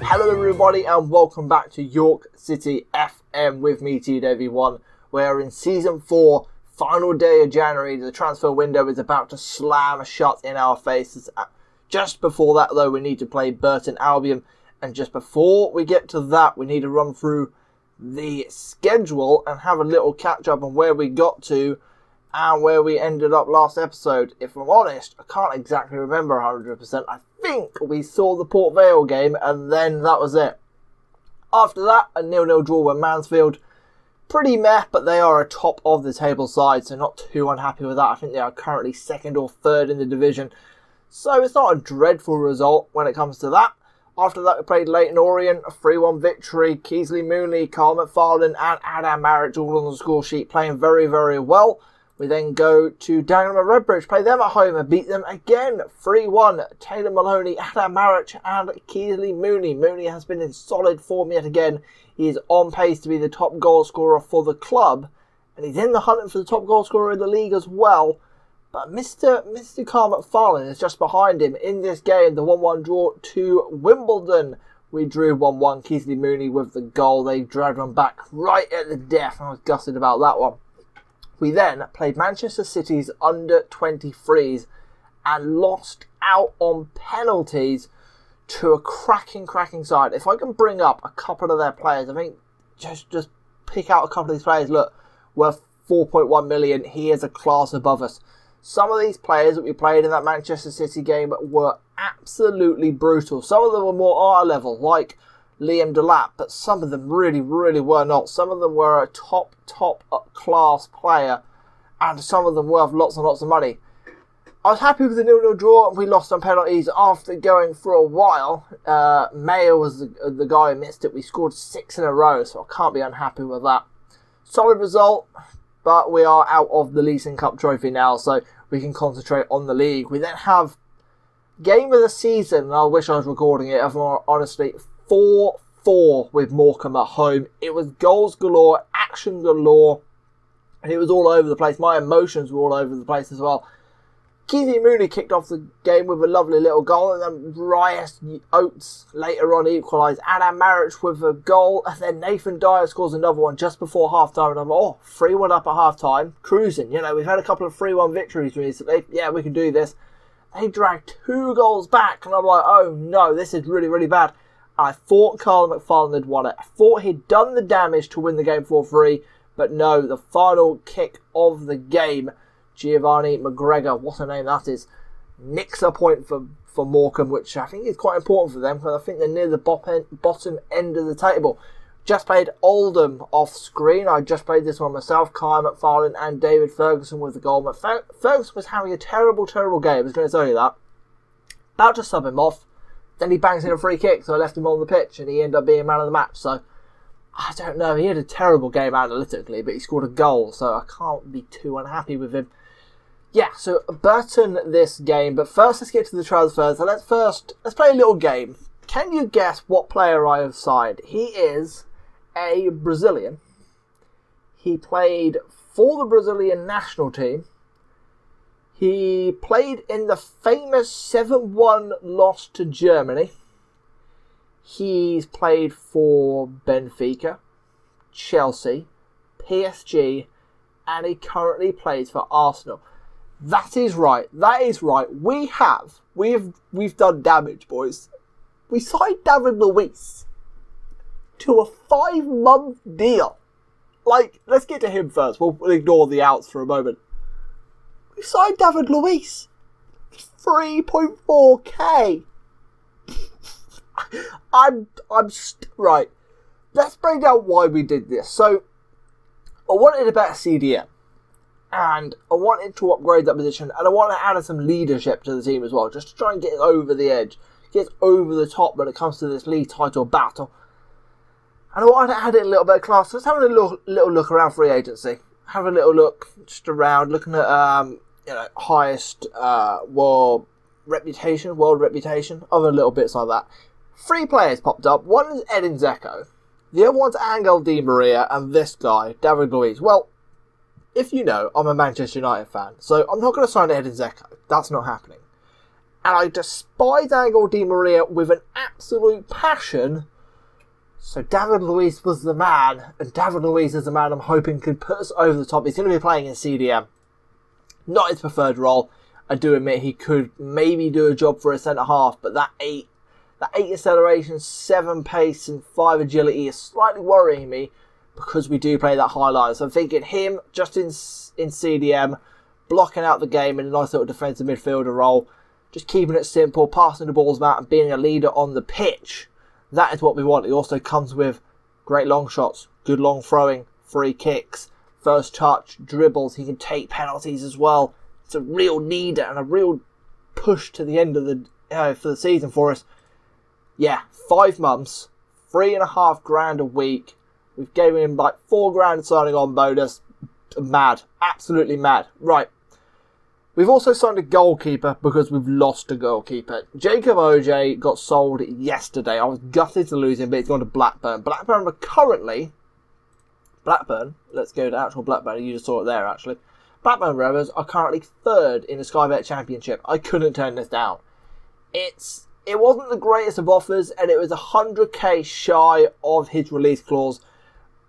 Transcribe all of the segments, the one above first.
Hello everybody and welcome back to York City FM with me, TW1. We're in Season 4, final day of January. The transfer window is about to slam shut in our faces. Just before that though, we need to play Burton Albion. And just before we get to that, we need to run through the schedule and have a little catch up on where we got to and where we ended up last episode. If I'm honest, I can't exactly remember 100%. I think we saw the Port Vale game and then that was it. After that, a 0-0 draw with Mansfield. Pretty meh, but they are a top of the table side, so not too unhappy with that. I think they are currently second or third in the division. So it's not a dreadful result when it comes to that. After that, we played Leyton Orient, a 3-1 victory. Keasley Mooney, Carl McFarlane and Adam Marriage all on the score sheet, playing very, very well. We then go to Dagenham and Redbridge, play them at home and beat them again 3-1. Taylor Maloney, Adam Marriage and Keasley Mooney. Mooney has been in solid form yet again. He is on pace to be the top goal scorer for the club. And he's in the hunt for the top goal scorer in the league as well. But Mr. Carl McFarlane is just behind him in this game. The 1-1 draw to Wimbledon. We drew 1-1. Keasley Mooney with the goal. They dragged one back right at the death. I was gutted about that one. We then played Manchester City's under-23s and lost out on penalties to a cracking side. If I can bring up a couple of their players, I think just pick out a couple of these players. Look, worth 4.1 million. He is a class above us. Some of these players that we played in that Manchester City game were absolutely brutal. Some of them were more our level, like Liam Delap, but some of them really were not. Some of them were a top class player, and some of them were worth lots and lots of money. I was happy with the 0-0 draw, and we lost on penalties after going for a while. Mayer was the guy who missed it. We scored 6 in a row, so I can't be unhappy with that. Solid result, but we are out of the Leasing Cup trophy now, so we can concentrate on the league. We then have game of the season, and I wish I was recording it, honestly, 4-4 with Morecambe at home. It was goals galore, action galore, and it was all over the place. My emotions were all over the place as well. Keasley Mooney kicked off the game with a lovely little goal, and then Rias Oates later on equalised. Adam Marriage with a goal, and then Nathan Dyer scores another one just before half-time, and I'm like, 3-1 up at half-time, cruising. You know, we've had a couple of 3-1 victories recently. Yeah, we can do this. They dragged 2 goals back, and I'm like, oh no, this is really bad. I thought Carl McFarlane had won it. I thought he'd done the damage to win the game 4-3, but no, the final kick of the game, Giovanni McGregor, what a name that is, nicks a point for Morecambe, which I think is quite important for them, because I think they're near the bottom end of the table. Just played Oldham off screen. I just played this one myself. Kyle McFarlane and David Ferguson with the goal. Ferguson was having a terrible game, I was going to tell you that. About to sub him off. Then he bangs in a free kick, so I left him on the pitch, and he ended up being man of the match. So, I don't know, he had a terrible game analytically, but he scored a goal, so I can't be too unhappy with him. Yeah, so Burton this game, but first let's get to the transfers. So let's play a little game. Can you guess what player I have signed? He is a Brazilian. He played for the Brazilian national team. He played in the famous 7-1 loss to Germany. He's played for Benfica, Chelsea, PSG, and he currently plays for Arsenal. That is right. We've done damage, boys. We signed David Luiz to a 5-month deal. Let's get to him first. We'll ignore the outs for a moment. We signed David Luiz. 3.4k. Right. Let's break down why we did this. So, I wanted a better CDM. And I wanted to upgrade that position. And I wanted to add some leadership to the team as well. Just to try and get over the edge. Get over the top when it comes to this league title battle. And I wanted to add in a little bit of class. So let's have a little look around free agency. Have a little look just around, looking at highest world reputation, other little bits like that. 3 players popped up. One is Edin Dzeko. The other one's Angel Di Maria, and this guy, David Luiz. Well, if you know, I'm a Manchester United fan, so I'm not going to sign Edin Dzeko. That's not happening. And I despise Angel Di Maria with an absolute passion. So David Luiz was the man, and David Luiz is the man I'm hoping can put us over the top. He's going to be playing in CDM. Not his preferred role. I do admit he could maybe do a job for a centre-half, but that 8 acceleration, 7 pace, and 5 agility is slightly worrying me because we do play that high line. So I'm thinking him just in CDM, blocking out the game in a nice little defensive midfielder role, just keeping it simple, passing the balls out and being a leader on the pitch. That is what we want. He also comes with great long shots, good long throwing, free kicks, first touch, dribbles. He can take penalties as well. It's a real leader and a real push to the end of the for the season for us. Yeah, 5 months, $3,500 a week. We've given him like $4,000 signing on bonus. Mad, absolutely mad. Right. We've also signed a goalkeeper because we've lost a goalkeeper. Jacob OJ got sold yesterday. I was gutted to lose him, but he's gone to Blackburn. Blackburn are currently... Blackburn, let's go to actual Blackburn. You just saw it there, actually. Blackburn Rovers are currently 3rd in the Sky Bet Championship. I couldn't turn this down. It wasn't the greatest of offers, and it was 100k shy of his release clause,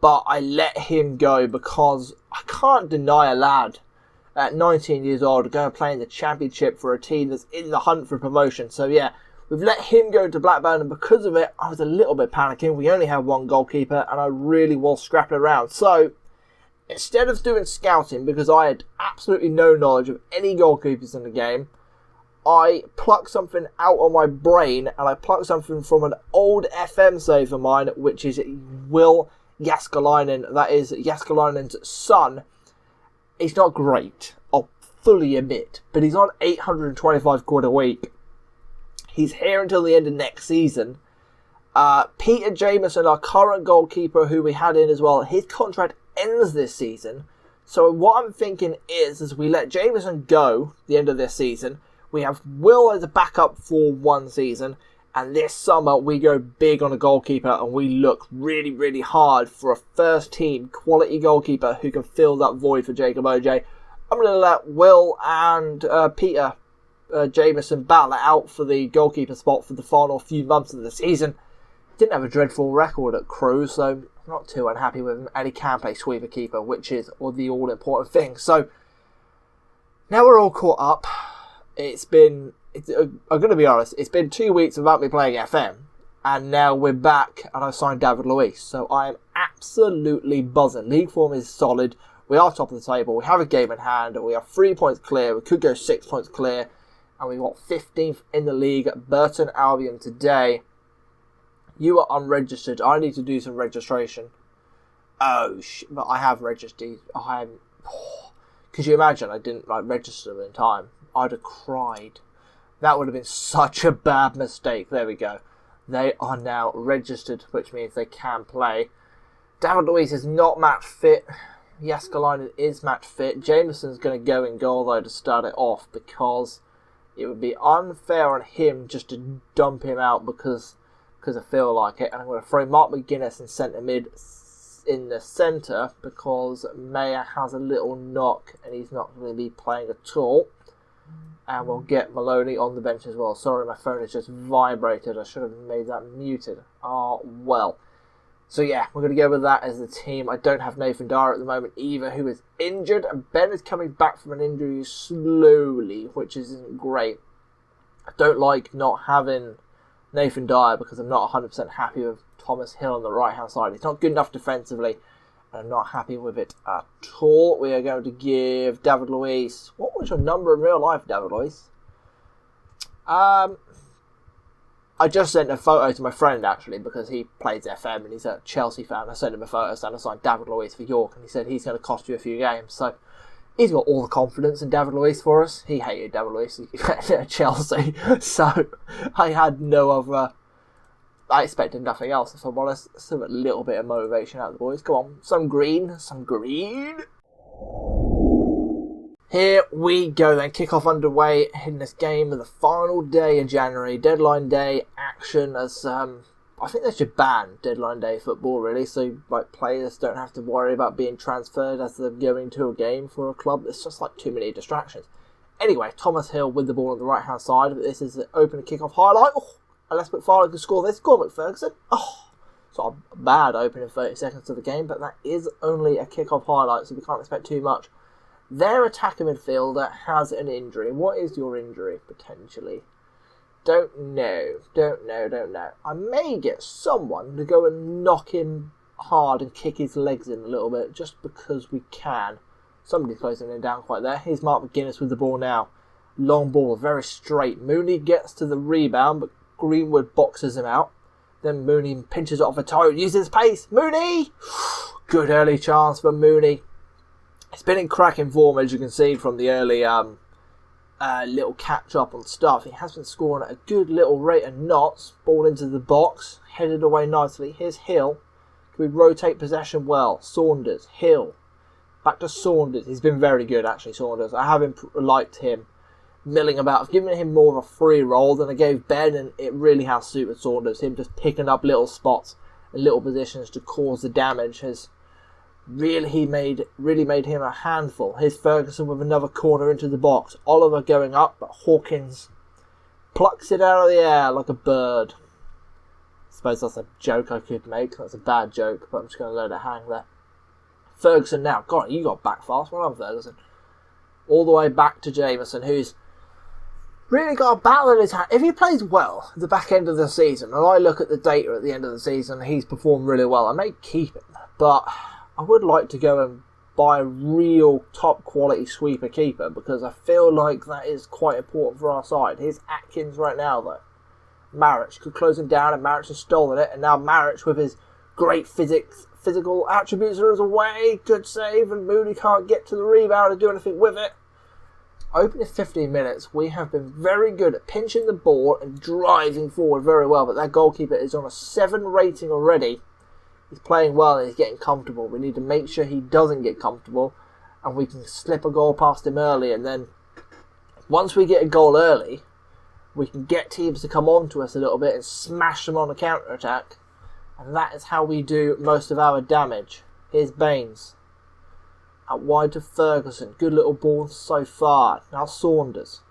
but I let him go because I can't deny a lad at 19 years old going to play in the Championship for a team that's in the hunt for promotion. So yeah, we've let him go to Blackburn, and because of it, I was a little bit panicking. We only have one goalkeeper, and I really was scrapping around. So instead of doing scouting, because I had absolutely no knowledge of any goalkeepers in the game, I plucked something out of my brain, and I plucked something from an old FM save of mine, which is Will Jaskalainen. That is Jaskalainen's son. He's not great, I'll fully admit, but he's on 825 quid a week. He's here until the end of next season. Peter Jameson, our current goalkeeper, who we had in as well, his contract ends this season. So what I'm thinking is we let Jameson go the end of this season. We have Will as a backup for 1 season. And this summer, we go big on a goalkeeper and we look really, really hard for a first-team quality goalkeeper who can fill that void for Jacob OJ. I'm going to let Will and Peter Jameson battle it out for the goalkeeper spot for the final few months of the season. Didn't have a dreadful record at Crewe, so I'm not too unhappy with him. And he can play sweeper keeper, which is the all-important thing. So, now we're all caught up. I'm going to be honest, it's been 2 weeks without me playing FM, and now we're back, and I've signed David Luiz, so I am absolutely buzzing. League form is solid, we are top of the table, we have a game in hand, we are 3 points clear, we could go 6 points clear, and we got 15th in the league at Burton Albion today. You are unregistered, I need to do some registration. But I have registered. Could you imagine I didn't register them in time? I'd have cried. That would have been such a bad mistake. There we go. They are now registered, which means they can play. David Luiz is not match fit. Jaskalainen is match fit. Jameson's going to go in goal, though, to start it off, because it would be unfair on him just to dump him out because I feel like it. And I'm going to throw Mark McGuinness in centre mid in the centre because Mayer has a little knock and he's not going to be playing at all. And we'll get Maloney on the bench as well. Sorry, my phone has just vibrated. I should have made that muted. Well. So yeah, we're going to go with that as the team. I don't have Nathan Dyer at the moment either, who is injured. And Ben is coming back from an injury slowly, which isn't great. I don't like not having Nathan Dyer because I'm not 100% happy with Thomas Hill on the right-hand side. He's not good enough defensively. I'm not happy with it at all. We are going to give David Luiz... What was your number in real life, David Luiz? I just sent a photo to my friend, actually, because he plays FM and he's a Chelsea fan. I sent him a photo saying I signed David Luiz for York, and he said he's going to cost you a few games. So he's got all the confidence in David Luiz for us. He hated David Luiz at Chelsea. So I had no other... I expected nothing else, if I'm honest. Still a little bit of motivation out of the boys. Come on, some green. Here we go then. Kickoff underway in this game of the final day of January. Deadline day action as... I think they should ban deadline day football, really. So players don't have to worry about being transferred as they're going to a game for a club. It's just too many distractions. Anyway, Thomas Hill with the ball on the right-hand side. But this is the opening kick-off highlight. Oh, unless McFarlane can score this. Go on, McFerguson. Oh, it's not a bad opening 30 seconds of the game, but that is only a kick-off highlight, so we can't expect too much. Their attacking midfielder has an injury. What is your injury, potentially? Don't know. I may get someone to go and knock him hard and kick his legs in a little bit, just because we can. Somebody's closing him down quite there. Here's Mark McGuinness with the ball now. Long ball, very straight. Mooney gets to the rebound, but Greenwood boxes him out. Then Mooney pinches it off a toe, uses pace. Mooney! Good early chance for Mooney. It's been in cracking form, as you can see from the early little catch-up on stuff. He has been scoring at a good little rate of knots. Ball into the box, headed away nicely. Here's Hill. Can we rotate possession well? Saunders, Hill. Back to Saunders. He's been very good, actually, Saunders. I have liked him milling about. I've given him more of a free role than I gave Ben, and it really has suited Saunders. Him just picking up little spots and little positions to cause the damage has really made him a handful. Here's Ferguson with another corner into the box. Oliver going up, but Hawkins plucks it out of the air like a bird. I suppose that's a joke I could make. That's a bad joke, but I'm just going to let it hang there. Ferguson now. God, you got back fast. Well done, Ferguson. All the way back to Jameson, who's really got a battle in his hand. If he plays well at the back end of the season, and I look at the data at the end of the season, he's performed really well. I may keep him, but I would like to go and buy a real top quality sweeper keeper, because I feel like that is quite important for our side. Here's Atkins right now though. Maric could close him down, and Maric has stolen it, and now Maric with his great physical attributes are away. Good save, and Mooney can't get to the rebound and do anything with it. Opening 15 minutes, we have been very good at pinching the ball and driving forward very well, but that goalkeeper is on a 7 rating already. He's playing well and he's getting comfortable. We need to make sure he doesn't get comfortable and we can slip a goal past him early, and then once we get a goal early, we can get teams to come on to us a little bit and smash them on a counter-attack, and that is how we do most of our damage. Here's Baines. Out wide to Ferguson. Good little ball so far. Now Saunders.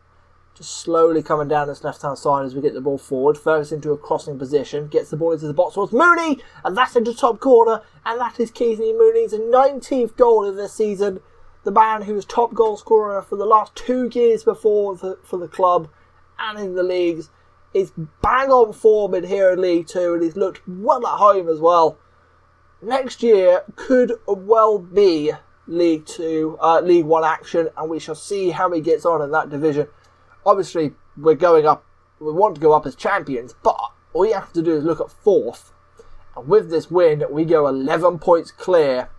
Just slowly coming down this left-hand side as we get the ball forward. Ferguson into a crossing position. Gets the ball into the box towards Mooney. And that's into top corner. And that is Keithney Mooney's 19th goal of this season. The man who was top goal scorer for the last 2 years before for the club and in the leagues is bang on form in here in League 2. And he's looked well at home as well. Next year could well be League 1 action, and we shall see how he gets on in that division. Obviously, we're going up. We want to go up as champions, but all you have to do is look at 4th. And with this win, we go 11 points clear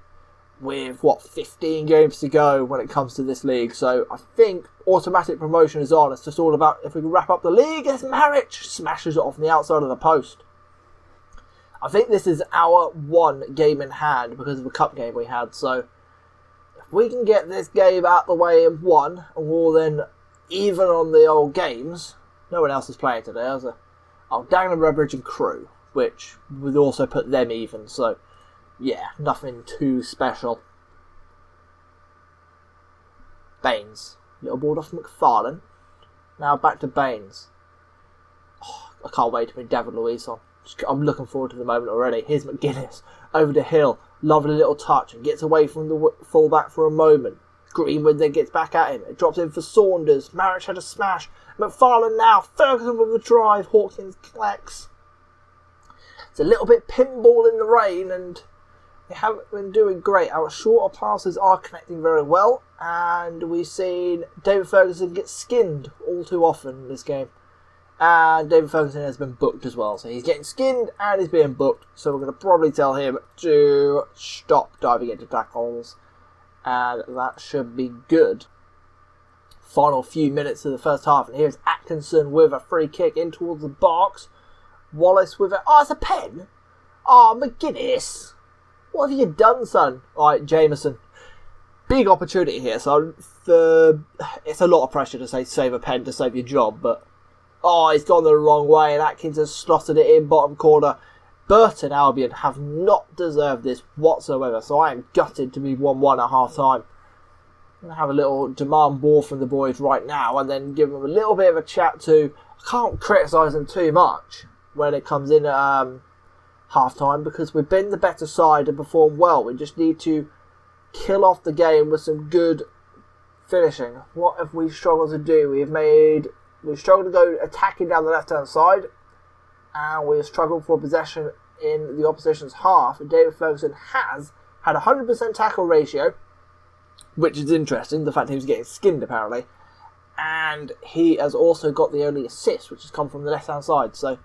with, 15 games to go when it comes to this league. So I think automatic promotion is on. It's just all about if we can wrap up the league as Maric smashes it off on the outside of the post. I think this is our 1 game in hand because of the cup game we had. So if we can get this game out the way in 1, and we'll then even on the old games. No one else is playing today, is there? Oh, Dagenham, Redbridge and Crewe, which would also put them even, so yeah, nothing too special. Baines. Little ball off McFarlane. Now back to Baines. Oh, I can't wait to bring David Luiz on. I'm looking forward to the moment already. Here's McGuinness. Over to Hill. Lovely little touch and gets away from the fullback for a moment. Greenwood then gets back at him. It drops in for Saunders. Maric had a smash. McFarlane now. Ferguson with the drive. Hawkins collects. It's a little bit pinball in the rain, and they haven't been doing great. Our shorter passes are connecting very well, and we've seen David Ferguson get skinned all too often in this game. And David Ferguson has been booked as well. So he's getting skinned and he's being booked. So we're going to probably tell him to stop diving into tackles. And that should be good. Final few minutes of the first half. And here's Atkinson with a free kick in towards the box. Wallace with it. Oh, it's a pen. Oh, McGuinness. What have you done, son? Alright, Jameson. Big opportunity here. So it's a lot of pressure to say save a pen to save your job. But oh, it's gone the wrong way. And Atkins has slotted it in bottom corner. Burton Albion have not deserved this whatsoever, so I am gutted to be 1-1 at half time. I'm going to have a little demand ball from the boys right now and then give them a little bit of a chat to... I can't criticise them too much when it comes in at half-time because we've been the better side and performed well. We just need to kill off the game with some good finishing. What have we struggled to do? We've struggled to go attacking down the left-hand side and we've struggled for possession in the opposition's half. And David Ferguson has had a 100% tackle ratio, which is interesting, the fact he was getting skinned apparently. And he has also got the only assist, which has come from the left-hand side. So,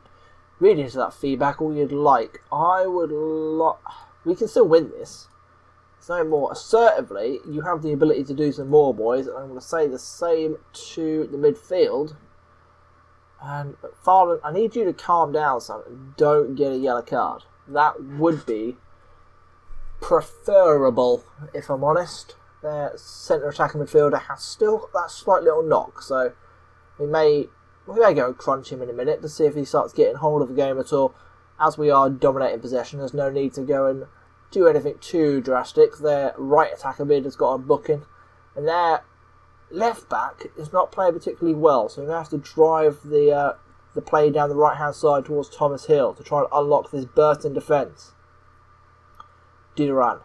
reading into that feedback, all you'd like. We can still win this. It's no more. Assertively, you have the ability to do some more, boys. And I'm going to say the same to the midfield. And McFarlane, I need you to calm down, son, and don't get a yellow card. That would be preferable, if I'm honest. Their centre attacking midfielder has still got that slight little knock, so we may go and crunch him in a minute to see if he starts getting hold of the game at all. As we are dominating possession, there's no need to go and do anything too drastic. Their right attacker mid has got a booking, and their left back is not playing particularly well, so we're going to have to drive the play down the right hand side towards Thomas Hill to try and unlock this burst in defence. Duran.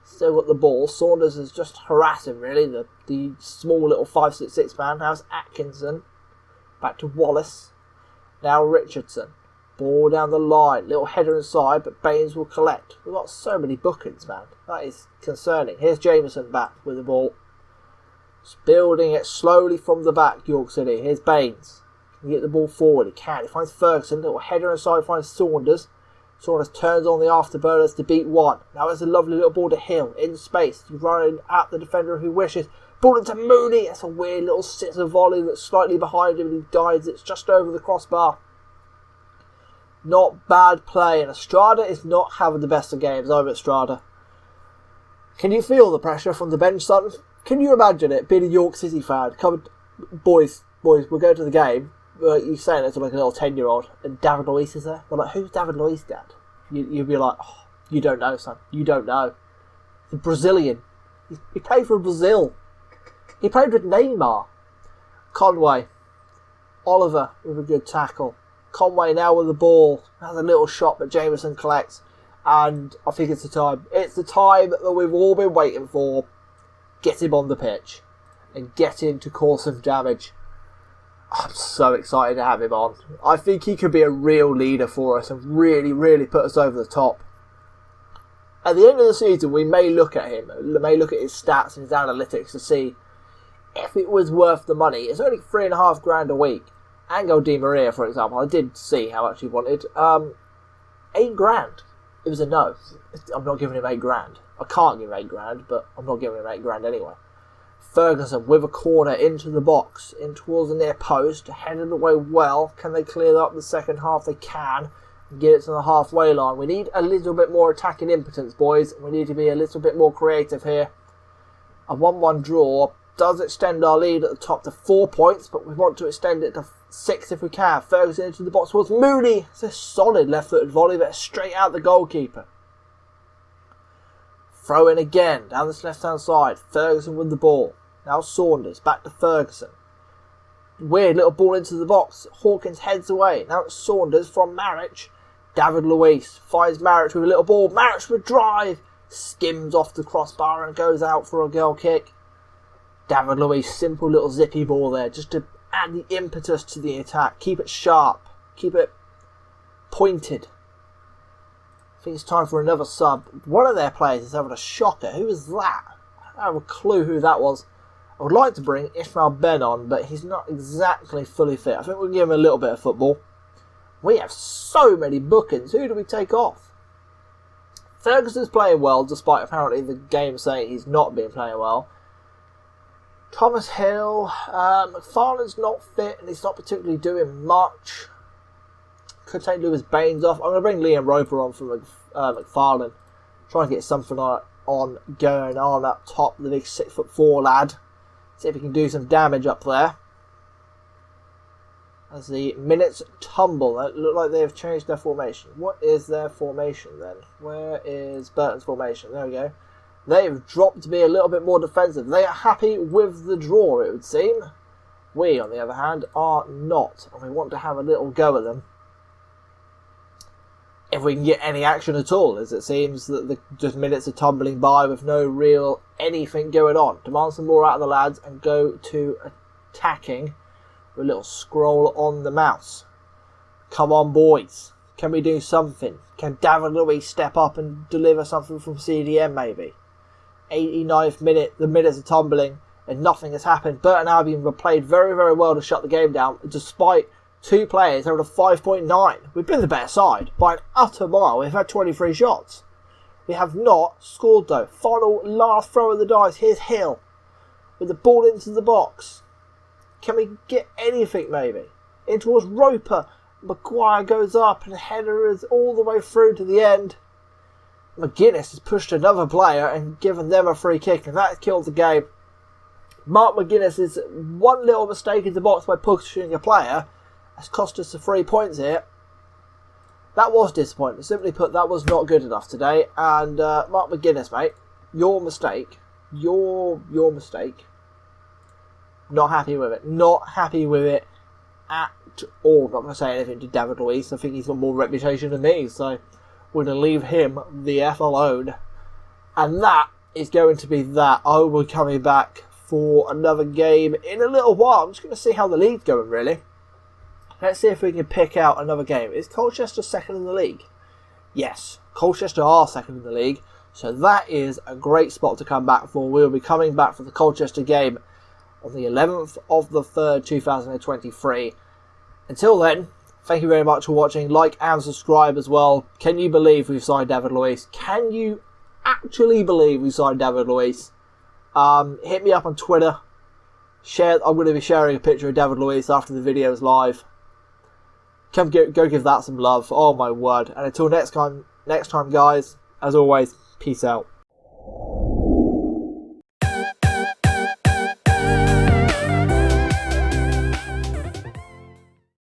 Still got the ball. Saunders is just harassing, really. The small little 5'6" man. How's Atkinson? Back to Wallace. Now Richardson. Ball down the line. Little header inside, but Baines will collect. We've got so many bookings, man. That is concerning. Here's Jameson back with the ball. Just building it slowly from the back, York City. Here's Baines. Can he get the ball forward? He can. He finds Ferguson. Little header inside, finds Saunders. Saunders turns on the afterburners to beat one. Now it's a lovely little ball to Hill in space. He's running at the defender who wishes. Ball into Mooney. That's a weird little sitter volley that's slightly behind him and he dives. It's just over the crossbar. Not bad play. And Estrada is not having the best of games over Estrada. Can you feel the pressure from the bench, son? Can you imagine it being a York City fan? Boys, we'll go to the game. You're saying it to like a little 10-year-old, and David Luiz is there. They're like, who's David Luiz, Dad? You'd be like, oh, you don't know, son. You don't know. The Brazilian. He played for Brazil. He played with Neymar. Conway. Oliver with a good tackle. Conway now with the ball. Has a little shot, but Jameson collects. And I think it's the time. It's the time that we've all been waiting for. Get him on the pitch. And get him to cause some damage. I'm so excited to have him on. I think he could be a real leader for us and really, really put us over the top. At the end of the season, we may look at him, may look at his stats and his analytics to see if it was worth the money. It's only $3,500 a week. Angel Di Maria, for example, I did see how much he wanted. $8,000. It was a no. I'm not giving him $8,000. I can't give him $8,000, but I'm not giving him $8,000 anyway. Ferguson with a corner into the box, in towards the near post, headed away well. Can they clear up the second half? They can. And get it to the halfway line. We need a little bit more attacking impotence, boys. We need to be a little bit more creative here. A 1-1 draw does extend our lead at the top to 4 points, but we want to extend it to 6 if we can. Ferguson into the box towards Mooney. It's a solid left-footed volley, but straight out the goalkeeper. Throw in again, down this left-hand side. Ferguson with the ball. Now Saunders, back to Ferguson. Weird little ball into the box. Hawkins heads away. Now it's Saunders from Marich. David Luiz finds Marich with a little ball. Marich with drive. Skims off the crossbar and goes out for a goal kick. David Luiz, simple little zippy ball there. Just to add the impetus to the attack. Keep it sharp. Keep it pointed. I think it's time for another sub. One of their players is having a shocker. Who is that? I don't have a clue who that was. I would like to bring Ishmael Ben on, but he's not exactly fully fit. I think we'll give him a little bit of football. We have so many bookings. Who do we take off? Ferguson's playing well, despite apparently the game saying he's not been playing well. Thomas Hill, McFarlane's not fit, and he's not particularly doing much. Could take Lewis Baines off. I'm going to bring Liam Roper on for McFarlane. Try and get something going on up top, the big 6'4" lad. See if he can do some damage up there. As the minutes tumble, it look like they have changed their formation. What is their formation then? Where is Burton's formation? There we go. They've dropped to be a little bit more defensive. They are happy with the draw, it would seem. We, on the other hand, are not, and we want to have a little go at them. If we can get any action at all, as it seems that the just minutes are tumbling by with no real anything going on. Demand some more out of the lads and go to attacking with a little scroll on the mouse. Come on, boys. Can we do something? Can David Luiz step up and deliver something from CDM maybe? 89th minute, the minutes are tumbling and nothing has happened. Burton Albion were played very, very well to shut the game down, despite two players having a 5.9. We've been the better side by an utter mile. We've had 23 shots. We have not scored though. Final last throw of the dice. Here's Hill with the ball into the box. Can we get anything maybe? In towards Roper. Maguire goes up and header is all the way through to the end. McGuinness has pushed another player and given them a free kick, and that killed the game. Mark McGuinness's one little mistake in the box by pushing a player has cost us the 3 points here. That was disappointing. Simply put, that was not good enough today. And Mark McGuinness, mate, your mistake. Your mistake. Not happy with it. Not happy with it at all. I'm not going to say anything to David Luiz. I think he's got more reputation than me, so we're going to leave him the F alone. And that is going to be that. I will be coming back for another game in a little while. I'm just going to see how the league's going, really. Let's see if we can pick out another game. Is Colchester second in the league? Yes, Colchester are second in the league. So that is a great spot to come back for. We'll be coming back for the Colchester game on the 11th of the 3rd, 2023. Until then, thank you very much for watching. Like and subscribe as well. Can you believe we've signed David Luiz? Can you actually believe we signed David Luiz? Hit me up on Twitter. I'm going to be sharing a picture of David Luiz after the video is live. Go give that some love. Oh my word. And until next time guys, as always, peace out.